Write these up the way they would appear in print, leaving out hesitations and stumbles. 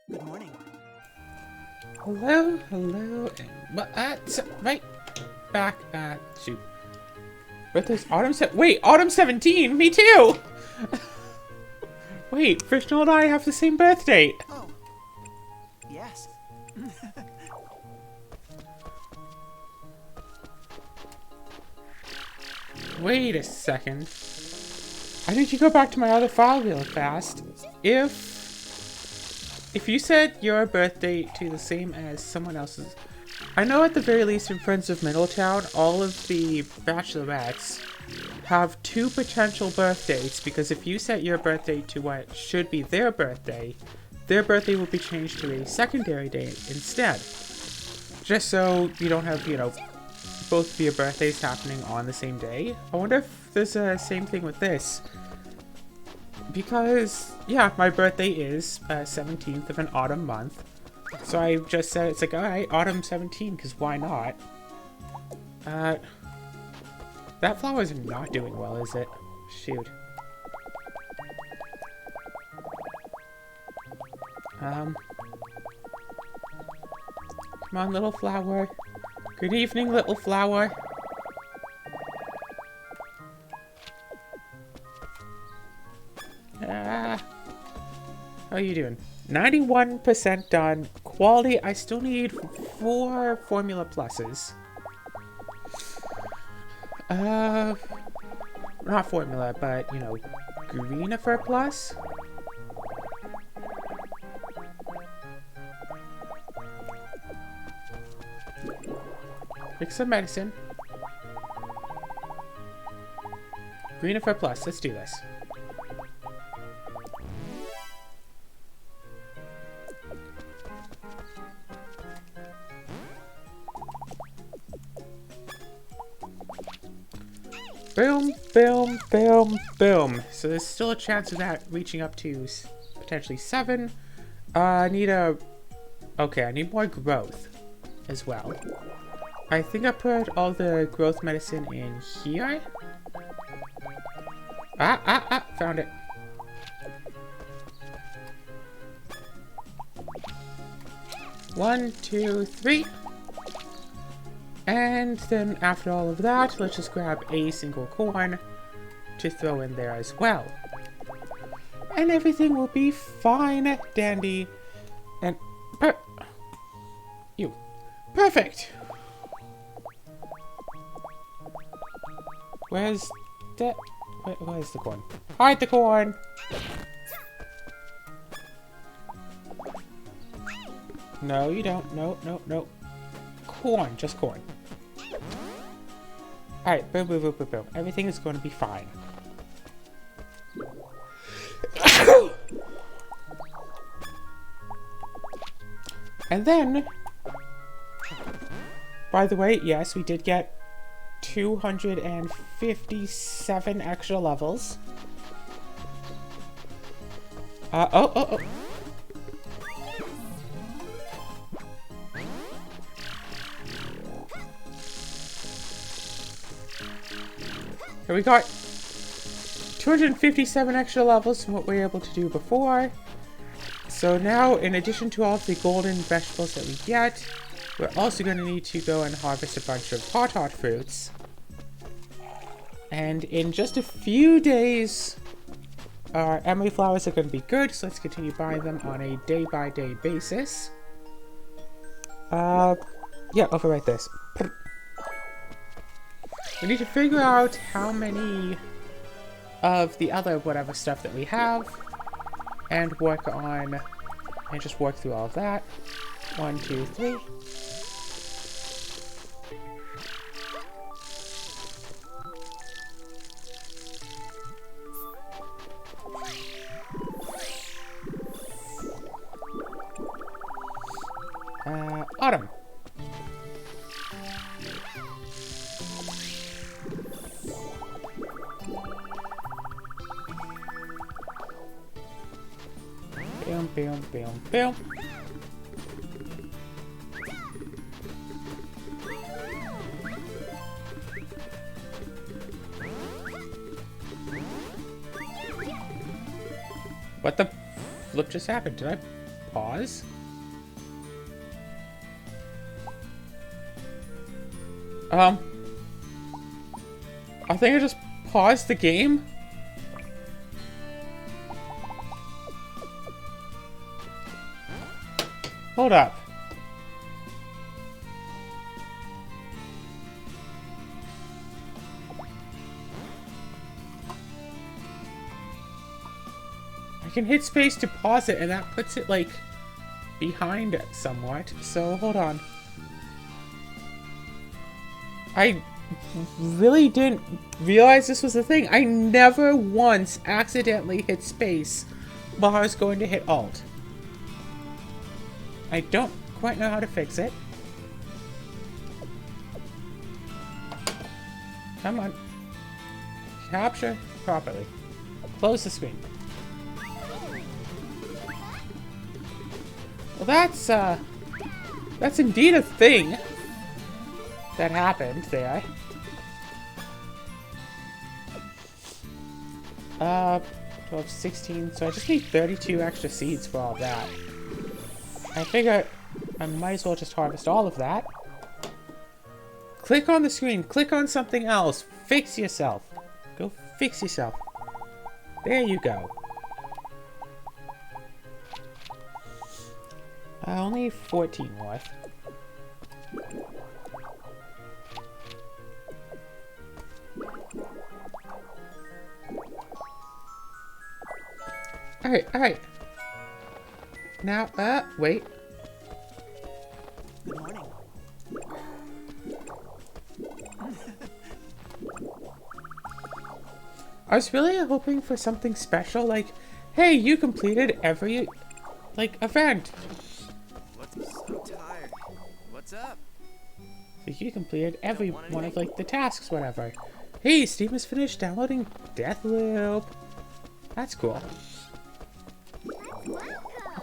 Good morning. Hello, hello, and right back at you. But there's Autumn Wait, Autumn 17? Me too! Wait, Vishnu and I have the same birth date. Oh. Yes. Wait a second. I need to go back to my other file real fast. If you set your birth date to the same as someone else's, I know at the very least in Friends of Middletown, all of the bachelorettes have 2 potential birth dates, because if you set your birth date to what should be their birthday will be changed to a secondary date instead. Just so you don't have, you know, both of your birthdays happening on the same day. I wonder if there's the same thing with this. Because, yeah, my birthday is 17th of an autumn month. So I just said, it's like, alright, autumn 17, because why not? That flower's not doing well, is it? Shoot. Come on, little flower. Good evening, little flower. How are you doing? 91% done. Quality, I still need 4 formula pluses. Not formula, but, you know, greenifer plus? Pick some medicine. Greenifer plus, let's do this. Boom, boom, boom, boom. So there's still a chance of that reaching up to potentially 7. I need more growth as well. I think I put all the growth medicine in here. Found it. One, two, three. And then after all of that, let's just grab a single corn to throw in there as well. And everything will be fine, dandy, and perfect. Where's the corn? Hide the corn! No, you don't. No. Corn, just corn. Alright, boom, boom, boom, boom, boom. Everything is going to be fine. And then, by the way, yes, we did get 257 extra levels. Oh. Here we got 257 extra levels from what we were able to do before. So now, in addition to all of the golden vegetables that we get, we're also going to need to go and harvest a bunch of hot fruits. And in just a few days, our emery flowers are going to be good, so let's continue buying them on a day-by-day basis. Yeah, overwrite this. We need to figure out how many of the other whatever stuff that we have, and work through all of that. 1, 2, 3. Autumn. Boom. What the flip just happened? Did I pause? I think I just paused the game. Hold up. I can hit space to pause it, and that puts it, like, behind it somewhat. So, hold on. I really didn't realize this was a thing. I never once accidentally hit space while I was going to hit Alt. I don't quite know how to fix it. Come on. Capture properly. Close the screen. Well, that's indeed a thing that happened there. 12, 16, so I just need 32 extra seeds for all that. I figure I might as well just harvest all of that. Click on the screen, click on something else, fix yourself. Go fix yourself. There you go. Only 14 worth. Alright. Now, wait. Good morning. I was really hoping for something special, like, hey, you completed every, like, event. I'm so tired. What's up? You completed every one of, like, the tasks, whatever. Hey, Steam has finished downloading Deathloop. That's cool.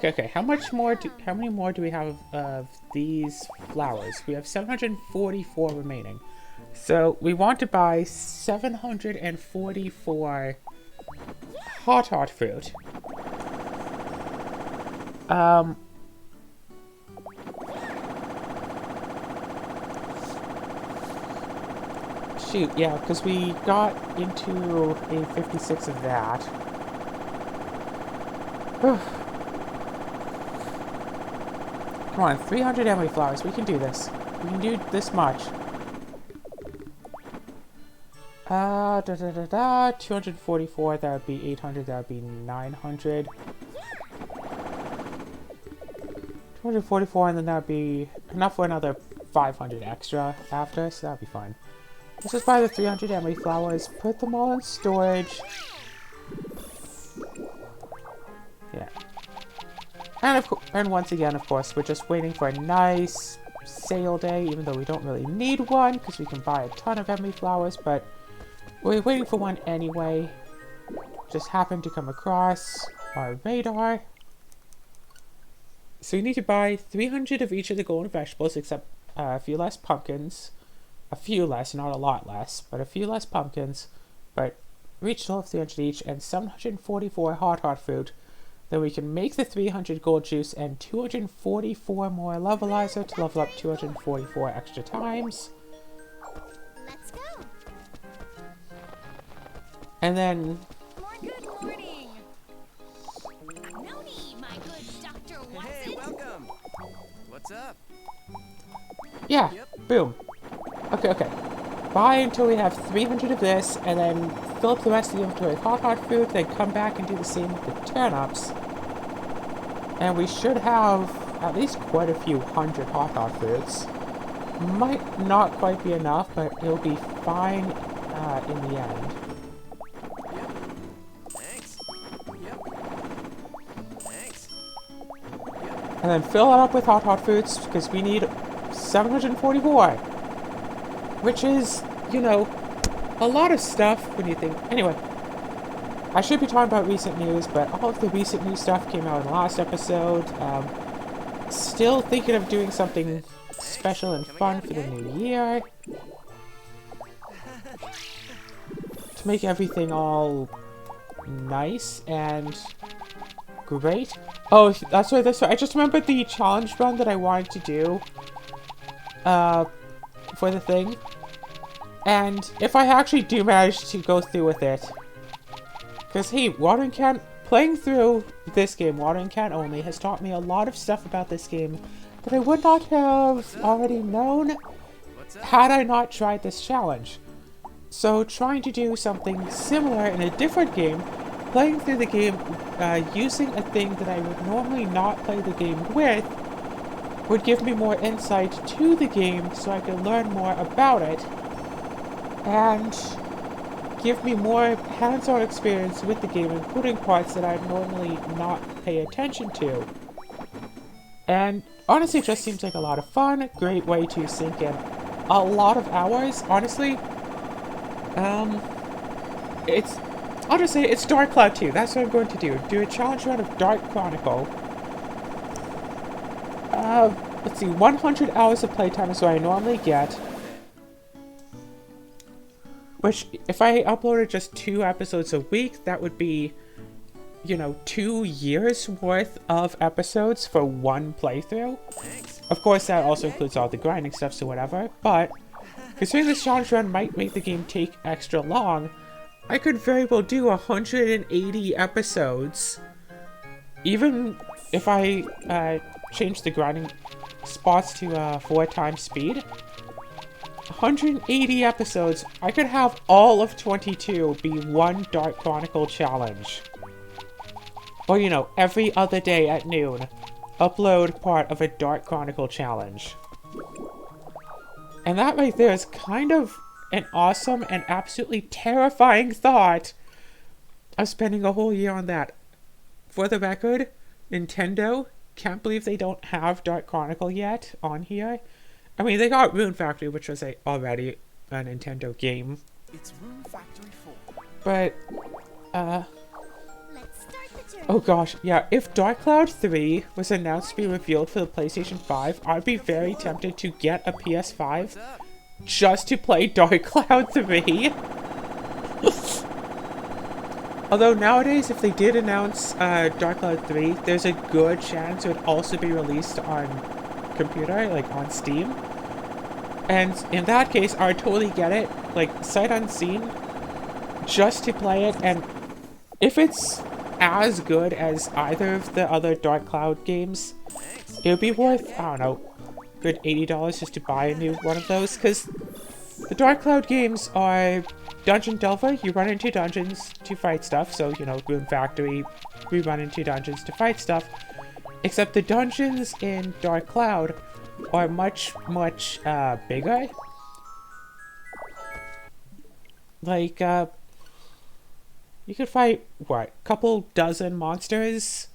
Okay, how many more do we have of these flowers? We have 744 remaining. So, we want to buy 744 hot fruit. Shoot, yeah, because we got into a 56 of that. Come on, 300 emery flowers. We can do this. We can do this much. 244, that would be 800, that would be 900. 244, and then that would be enough for another 500 extra after, so that would be fine. Let's just buy the 300 emery flowers, put them all in storage. Yeah. And once again, of course, we're just waiting for a nice sale day, even though we don't really need one, because we can buy a ton of emery flowers, but we're waiting for one anyway. Just happened to come across our radar. So we need to buy 300 of each of the golden vegetables, except a few less pumpkins. A few less, not a lot less, but a few less pumpkins. But reach a total of 300 each, and 744 hot fruit. Then we can make the 300 gold juice and 244 more levelizer to level up 244 extra times. Let's go. And then... Good morning. Noni, my good Dr. Watson. Hey, welcome. What's up? yeah, Yep. boom. Okay. Buy until we have 300 of this, and then fill up the rest of the inventory with hot fruit, then come back and do the same with the turnips. And we should have at least quite a few hundred hot fruits. Might not quite be enough, but it'll be fine in the end. Yep. Thanks. Yep. Thanks. Yep. And then fill it up with hot fruits, because we need 744. Which is, you know, a lot of stuff when you think... Anyway, I should be talking about recent news, but all of the recent news stuff came out in the last episode. Still thinking of doing something special and fun for the new year. To make everything all nice and great. Oh, that's right. I just remembered the challenge run that I wanted to do. For the thing. And if I actually do manage to go through with it, because hey, watering can playing through this game, Watering Can Only, has taught me a lot of stuff about this game that I would not have already known had I not tried this challenge. So trying to do something similar in a different game, playing through the game using a thing that I would normally not play the game with, would give me more insight to the game so I could learn more about it, and give me more hands-on experience with the game, including parts that I'd normally not pay attention to. And honestly, it just seems like a lot of fun, great way to sink in a lot of hours. Honestly, I'll just say it's Dark Cloud 2. That's what I'm going to do. Do a challenge run of Dark Chronicle. Let's see, 100 hours of playtime is what I normally get. Which, if I uploaded just 2 episodes a week, that would be, you know, 2 years worth of episodes for one playthrough. Of course, that also includes all the grinding stuff, so whatever. But, considering this challenge run might make the game take extra long, I could very well do 180 episodes. Even if I change the grinding spots to 4 times speed. 180 episodes, I could have all of 22 be one Dark Chronicle challenge. Or, you know, every other day at noon, upload part of a Dark Chronicle challenge. And that right there is kind of an awesome and absolutely terrifying thought of spending a whole year on that. For the record, Nintendo can't believe they don't have Dark Chronicle yet on here. I mean, they got Rune Factory, which was already a Nintendo game. It's Rune Factory 4. But, Let's start the journey. oh gosh, yeah, if Dark Cloud 3 was announced to be revealed for the PlayStation 5, I'd be very tempted to get a PS5 What's up? just to play Dark Cloud 3. Although nowadays, if they did announce Dark Cloud 3, there's a good chance it would also be released on computer, like on Steam. And in that case, I would totally get it, like sight unseen, just to play it. And if it's as good as either of the other Dark Cloud games, it would be worth, I don't know, good $80 just to buy a new one of those. Because the Dark Cloud games are Dungeon Delver, you run into dungeons to fight stuff. So, you know, Rune Factory, we run into dungeons to fight stuff. Except the dungeons in Dark Cloud are much, much bigger. Like, you could fight, what, a couple dozen monsters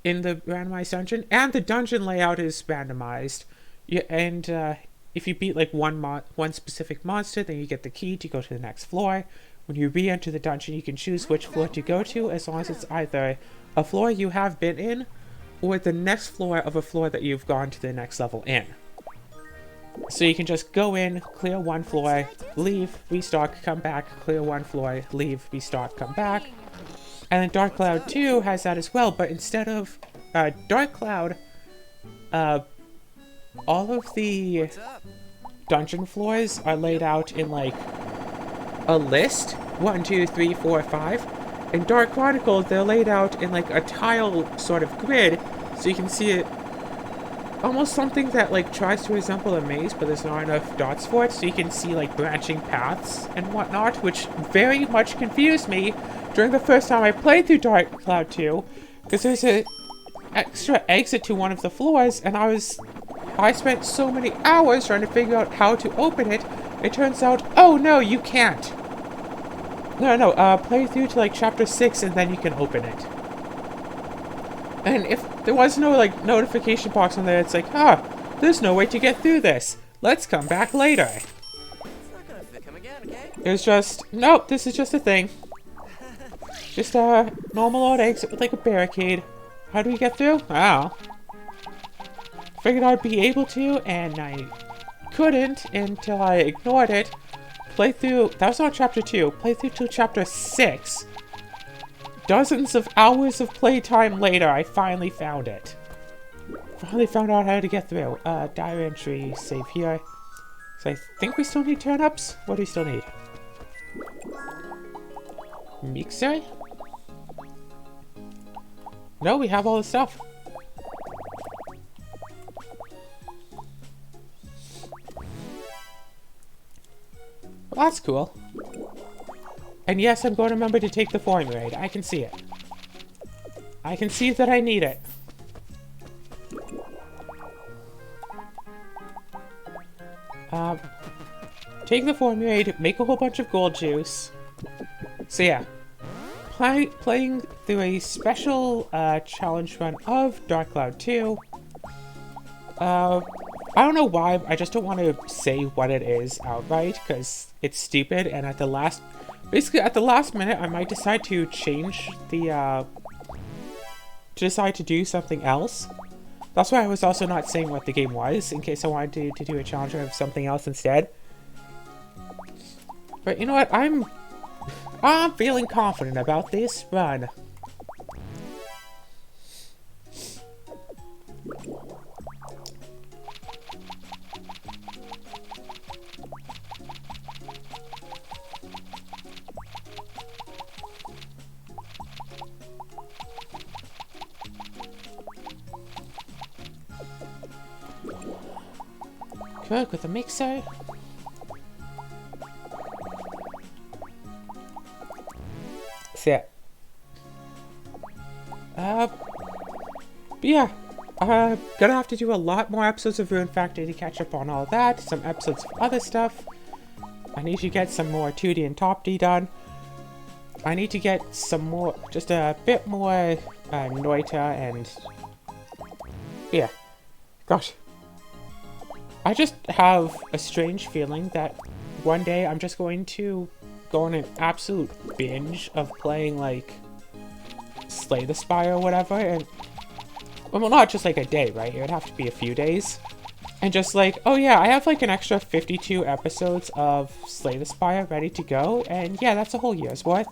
in the randomized dungeon, and the dungeon layout is randomized. If you beat like one specific monster, then you get the key to go to the next floor. When you re-enter the dungeon, you can choose which floor to go to, as long as it's either a floor you have been in, or the next floor of a floor that you've gone to the next level in. So you can just go in, clear one floor, leave, restock, come back, clear one floor, leave, restock, come back. And then Dark Cloud 2 has that as well, but instead of Dark Cloud, all of the What's up? dungeon floors are laid out in like a list, 1, 2, 3, 4, 5. In Dark Chronicle, they're laid out in like a tile sort of grid, so you can see it almost something that like tries to resemble a maze, but there's not enough dots for it, so you can see like branching paths and whatnot, which very much confused me during the first time I played through Dark Cloud 2, because there's an extra exit to one of the floors, and I spent so many hours trying to figure out how to open it. It turns out, oh no, you can't. No, play through to like chapter 6 and then you can open it. And if there was no like notification box on there, it's like, there's no way to get through this. Let's come back later. It's not gonna fit. Come again, okay? It was just, nope, this is just a thing. Just a normal old exit with like a barricade. How do we get through? Oh. Figured I'd be able to, and I couldn't until I ignored it. Play through, that was not chapter 2, play through to chapter 6. Dozens of hours of playtime later, I finally found it. Finally found out how to get through. Diary entry, save here. So I think we still need turnips? What do we still need? Mixer? No, we have all the stuff. Well, that's cool. And yes, I'm going to remember to take the formulaid. I can see it. I can see that I need it. Take the formulaid, make a whole bunch of gold juice. So yeah. Playing through a special challenge run of Dark Cloud 2. I don't know why, I just don't want to say what it is outright, because it's stupid, and at the last... Basically, at the last minute, I might decide to change the, decide to do something else. That's why I was also not saying what the game was, in case I wanted to do a challenge of something else instead. But you know what, I'm feeling confident about this run. Cook with a mixer. Set. But yeah. Gonna have to do a lot more episodes of Rune Factory to catch up on all that. Some episodes of other stuff. I need to get some more 2D and Top D done. I need to get some more, just a bit more Noita and... Yeah. Gosh. I just have a strange feeling that one day I'm just going to go on an absolute binge of playing, like, Slay the Spire or whatever, and... Well, not just, like, a day, right? It would have to be a few days. And just, like, oh yeah, I have, like, an extra 52 episodes of Slay the Spire ready to go, and yeah, that's a whole year's worth.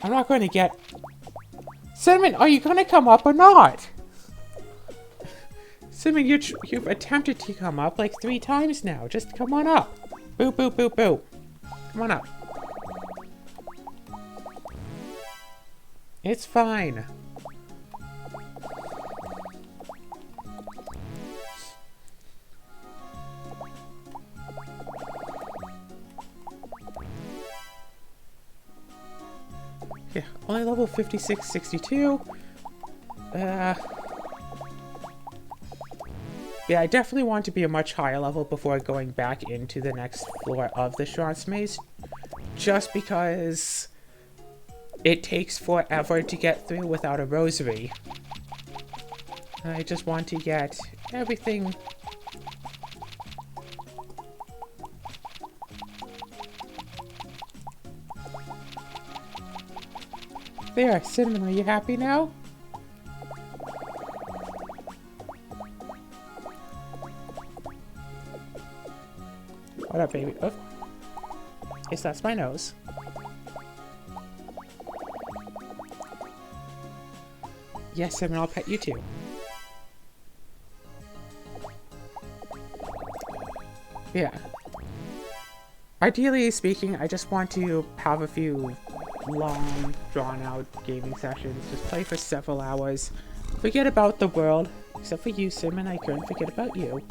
I'm not going to get... Cinnamon, are you going to come up or not? Cinnamon, you've attempted to come up like 3 times now. Just come on up. Boop, boop, boop, boop. Come on up. It's fine. Yeah, only level 56, 62. Yeah, I definitely want to be a much higher level before going back into the next floor of the Shrance Maze. Just because it takes forever to get through without a rosary. I just want to get everything... There, Cinnamon, are you happy now? What up, baby? Oh. Yes, that's my nose. Yes, Cinnamon, I'll pet you too. Yeah. Ideally speaking, I just want to have a few long, drawn-out gaming sessions. Just play for several hours. Forget about the world. Except for you, Cinnamon, I couldn't forget about you.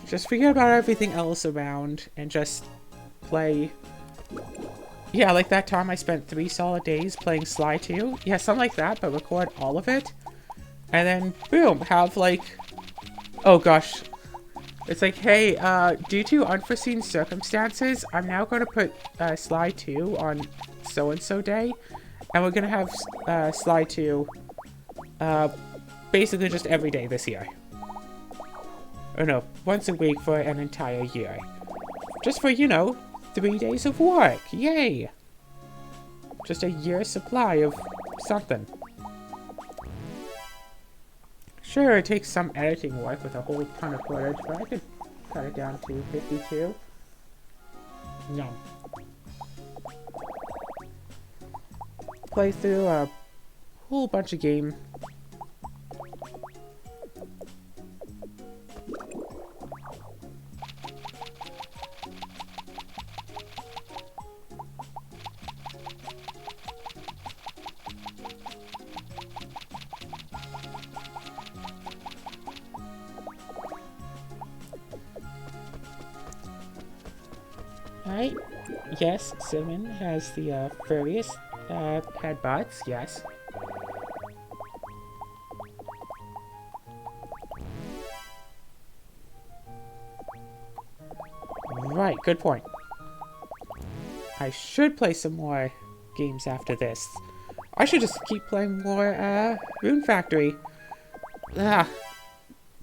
Just forget about everything else around and just play. Yeah, like that time I spent 3 solid days playing Sly 2. Yeah, something like that, but record all of it. And then, boom, have like... Oh gosh. It's like, hey, due to unforeseen circumstances, I'm now going to put Sly 2 on so-and-so day. And we're going to have Sly 2 basically just every day this year. Oh no, once a week for an entire year. Just for, you know, 3 days of work. Yay! Just a year's supply of something. Sure, it takes some editing work with a whole ton of footage, but I could cut it down to 52. Yum. Play through a whole bunch of game. Right? Yes, Cinnamon has the furriest headbutts, yes. Right, good point. I should play some more games after this. I should just keep playing more Rune Factory.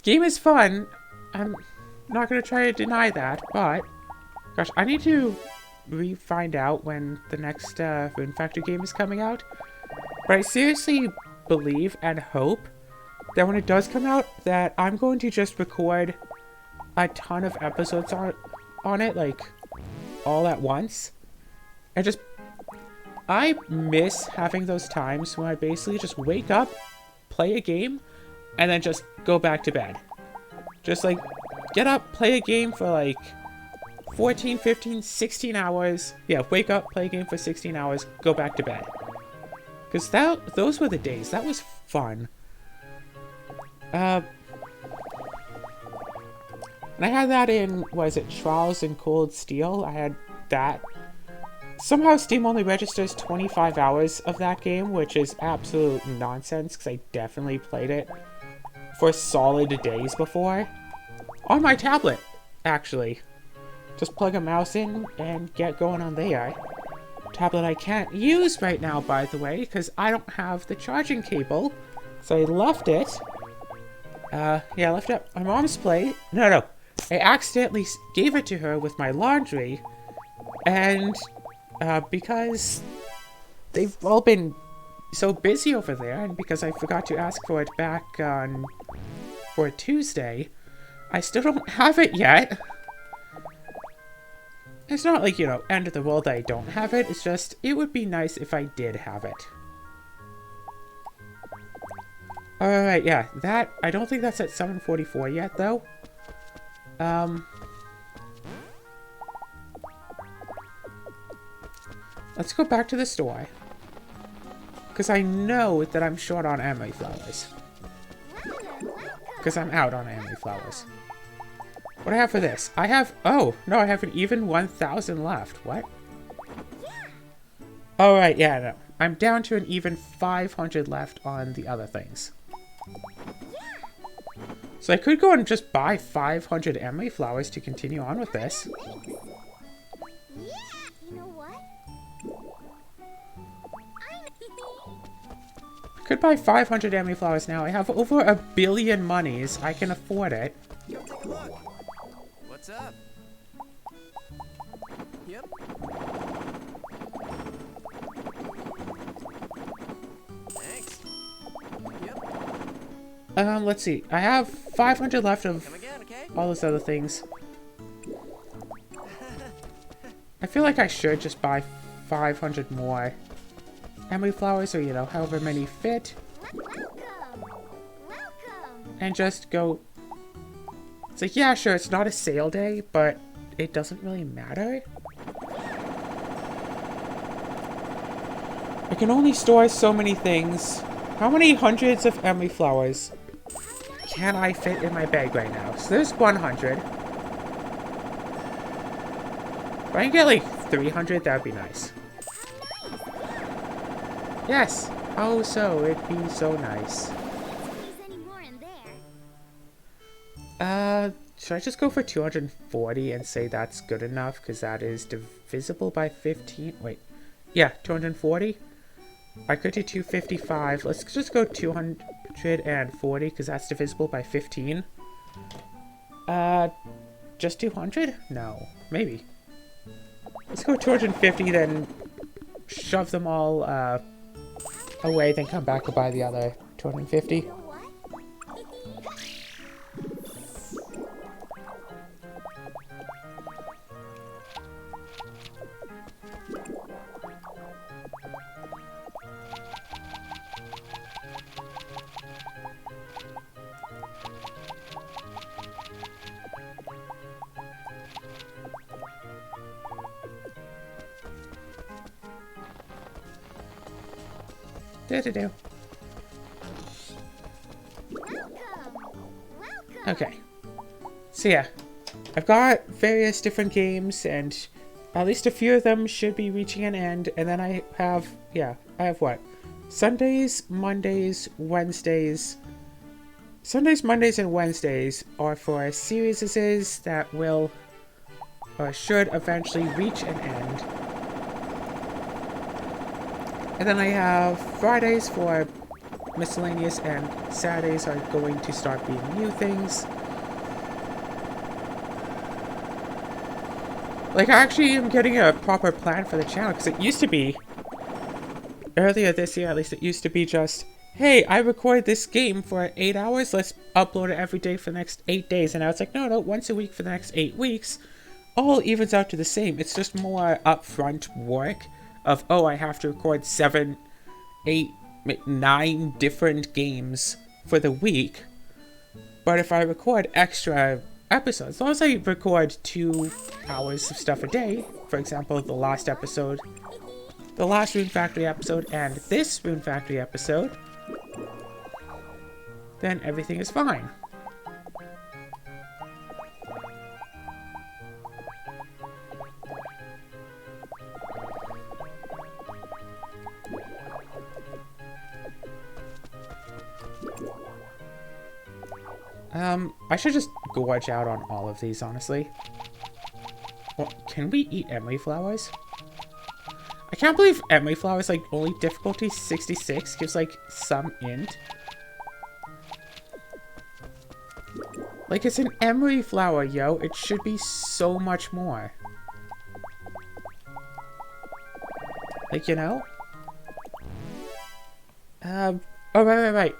Game is fun. I'm not gonna try to deny that, but gosh, I need to find out when the next Rune Factory game is coming out. But I seriously believe and hope that when it does come out, that I'm going to just record a ton of episodes on it, like all at once. And just, I miss having those times when I basically just wake up, play a game, and then just go back to bed. Just like, get up, play a game for like 14, 15, 16 hours. Yeah, wake up, play a game for 16 hours, go back to bed. Because those were the days. That was fun. And I had that in, what is it, Trials in Cold Steel? I had that. Somehow Steam only registers 25 hours of that game, which is absolute nonsense, because I definitely played it for solid days before. On my tablet, actually. Just plug a mouse in and get going on there. Tablet I can't use right now, by the way, because I don't have the charging cable. So I left it. Yeah, I left it at my mom's plate. No. I accidentally gave it to her with my laundry. And because they've all been so busy over there, and because I forgot to ask for it back for Tuesday, I still don't have it yet. It's not like, you know, end of the world that I don't have it. It's just, it would be nice if I did have it. Alright, yeah, that, I don't think that's at 7:44 yet, though. Let's go back to the store. Because I know that I'm short on emery flowers. Because I'm out on emery flowers. What do I have for this? I have... Oh, no, I have an even 1,000 left. What? Oh, right, yeah, no. I'm down to an even 500 left on the other things. So I could go and just buy 500 emery flowers to continue on with this. Yeah, you know what? I could buy 500 emery flowers now. I have over 1 billion monies. I can afford it. Go take a look. What's up? Yep. Thanks. Yep. Let's see. I have 500 left of Come again, okay? all those other things. I feel like I should just buy 500 more emery flowers, or, you know, however many fit. Welcome. And just go... It's like, yeah, sure, it's not a sale day, but it doesn't really matter. I can only store so many things. How many hundreds of emery flowers can I fit in my bag right now? So there's 100. If I can get like 300, that'd be nice. Yes! Oh, so it'd be so nice. Should I just go for 240 and say that's good enough? Because that is divisible by 15. Wait. Yeah, 240. I could do 255. Let's just go 240 because that's divisible by 15. Just 200? No. Maybe. Let's go 250, then shove them all, away, then come back and buy the other 250. Do. Okay. So yeah, I've got various different games, and at least a few of them should be reaching an end. And then I have what? Sundays, Mondays, Wednesdays. Sundays, Mondays, and Wednesdays are for series that will or should eventually reach an end. And then I have Fridays for miscellaneous, and Saturdays are going to start being new things. Like, I actually am getting a proper plan for the channel, because it used to be, earlier this year at least, it used to be just, hey, I record this game for 8 hours, let's upload it every day for the next 8 days. And I was like, no, once a week for the next 8 weeks. All evens out to the same. It's just more upfront work of, oh, I have to record 7, 8, 9 different games for the week. But if I record extra episodes, as long as I record 2 hours of stuff a day, for example, the last episode, the last Rune Factory episode, and this Rune Factory episode, then everything is fine. I should just gorge out on all of these, honestly. Well, can we eat emery flowers? I can't believe emery flowers, like, only difficulty 66 gives, like, some int. Like, it's an emery flower, yo. It should be so much more. Like, you know? Oh, right.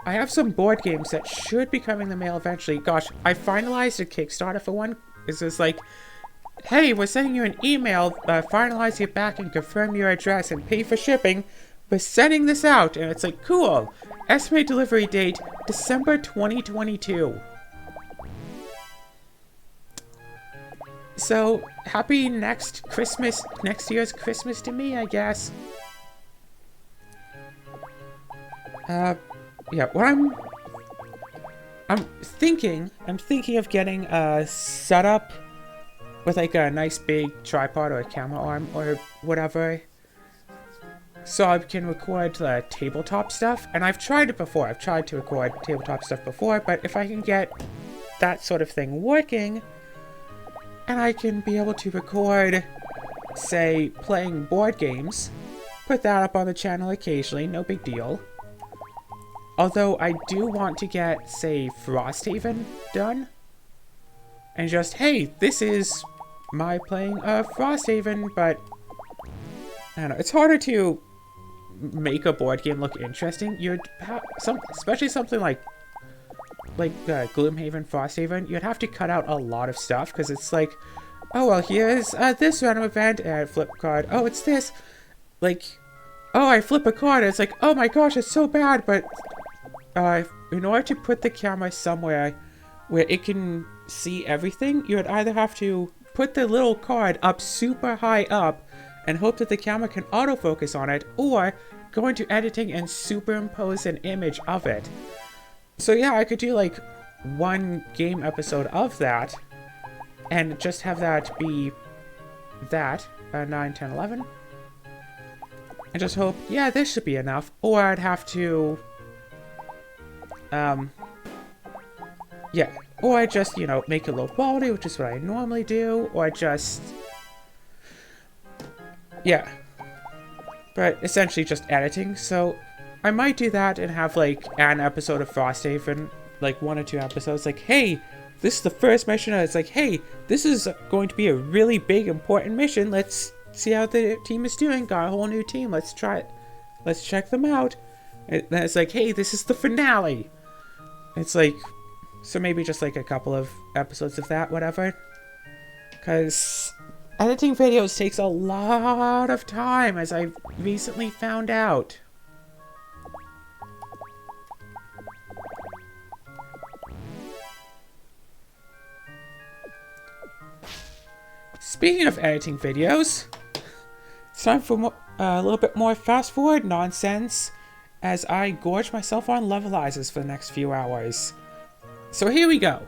I have some board games that should be coming in the mail eventually. Gosh, I finalized a Kickstarter for one. It's just like, hey, we're sending you an email, finalize your back and confirm your address and pay for shipping. We're sending this out. And it's like, cool. Estimated delivery date, December 2022. So, happy next year's Christmas to me, I guess. Yeah, what I'm thinking of getting a setup with like a nice big tripod or a camera arm or whatever, so I can record the tabletop stuff. And I've tried it before. I've tried to record tabletop stuff before, but if I can get that sort of thing working, and I can be able to record, say, playing board games, put that up on the channel occasionally, no big deal. Although I do want to get, say, Frosthaven done. And just, hey, this is my playing of Frosthaven, but I don't know. It's harder to make a board game look interesting. You'd have especially something like Gloomhaven, Frosthaven. You'd have to cut out a lot of stuff because it's like, oh well, here's this random event and flip card. Oh, it's this. Like, oh, I flip a card. It's like, oh my gosh, it's so bad, but. In order to put the camera somewhere where it can see everything, you would either have to put the little card up super high up and hope that the camera can autofocus on it, or go into editing and superimpose an image of it. So yeah, I could do like one game episode of that and just have that be that, 9, 10, 11. And just hope, yeah, this should be enough. Or I'd have to... yeah, or I just, you know, make it low quality, which is what I normally do, or just, yeah, but essentially just editing. So I might do that and have like an episode of Frosthaven, like 1 or 2 episodes, like, hey, this is the first mission, and it's like, hey, this is going to be a really big, important mission, let's see how the team is doing, got a whole new team, let's try it, let's check them out. And then it's like, hey, this is the finale. It's like, so maybe just like a couple of episodes of that, whatever. Because editing videos takes a lot of time, as I've recently found out. Speaking of editing videos, it's time for a little bit more fast forward nonsense as I gorge myself on levelizers for the next few hours. So here we go.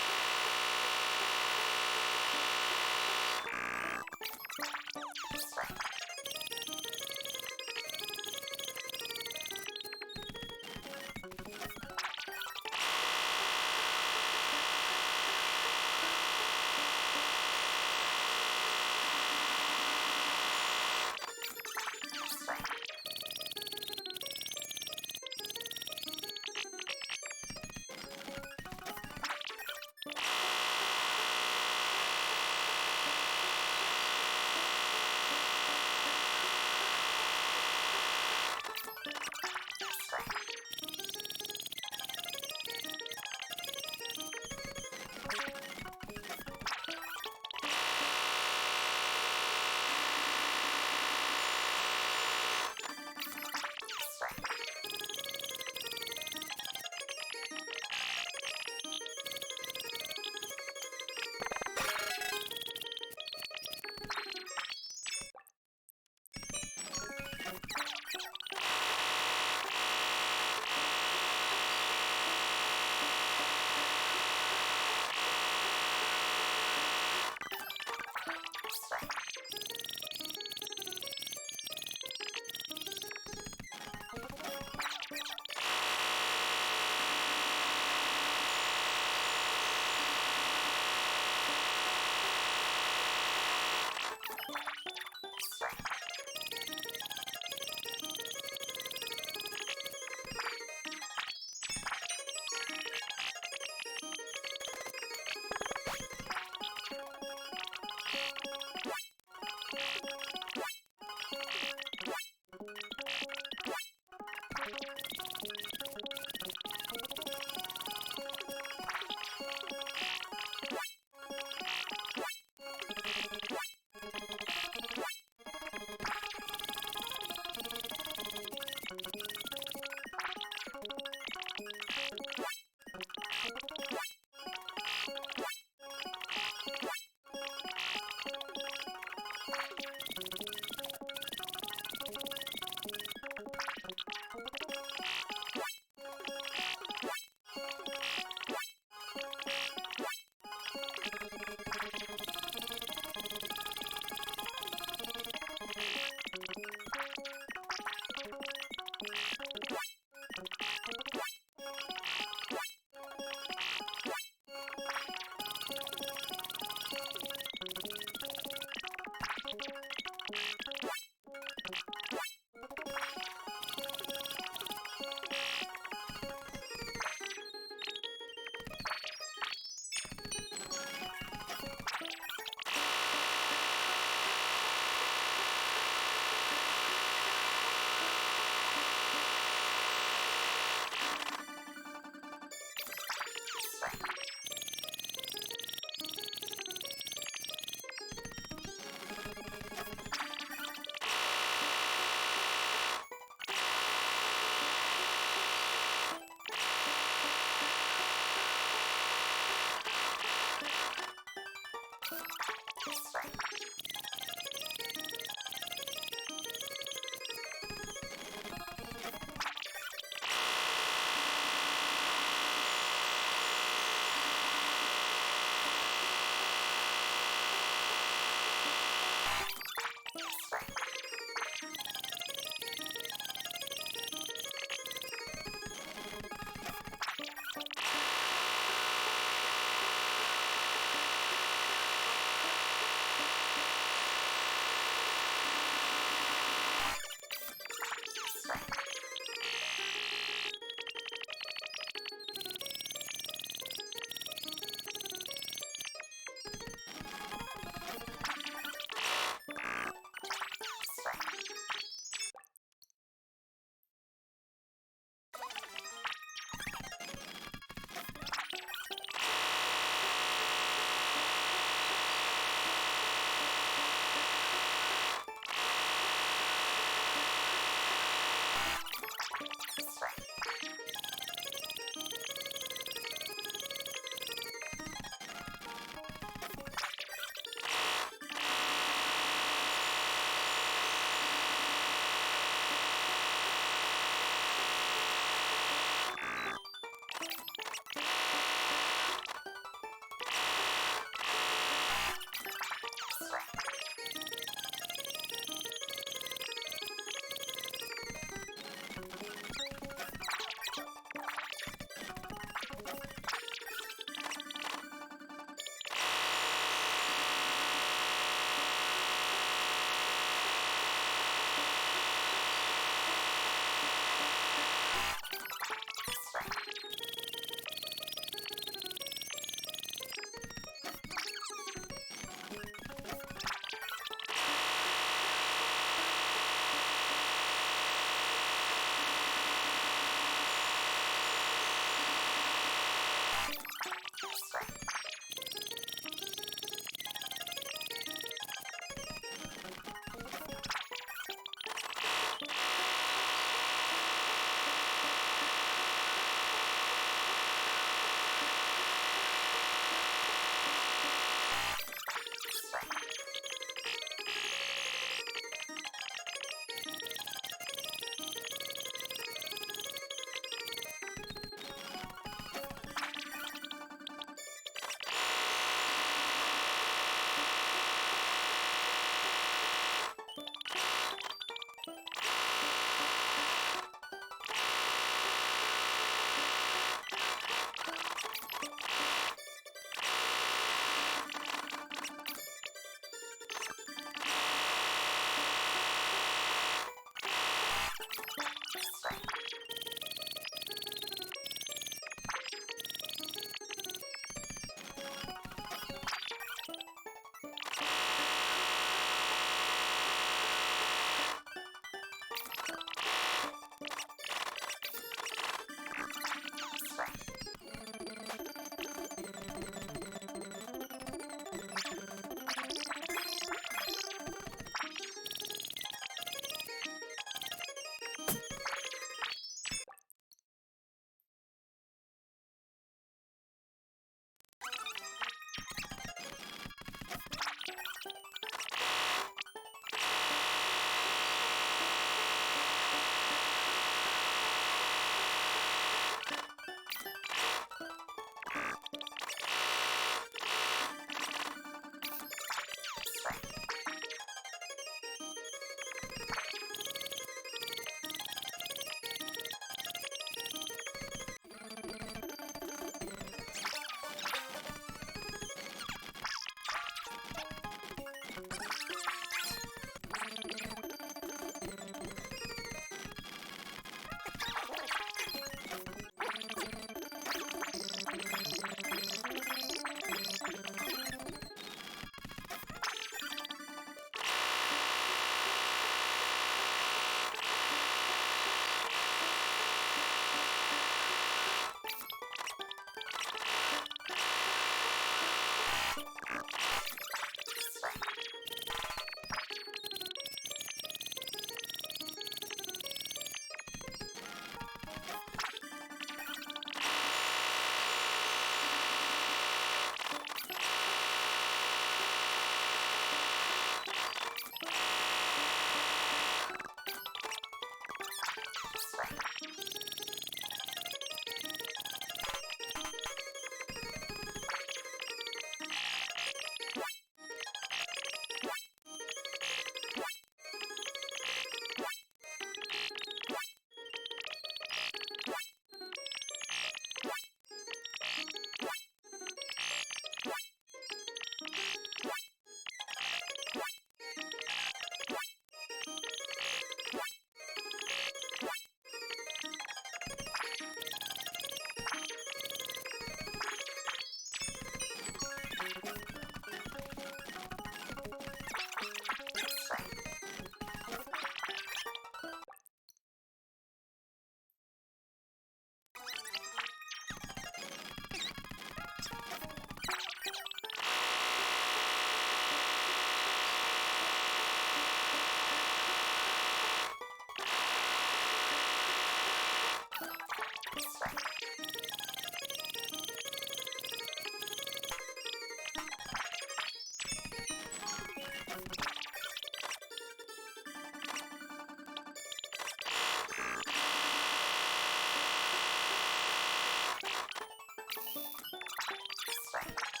Right.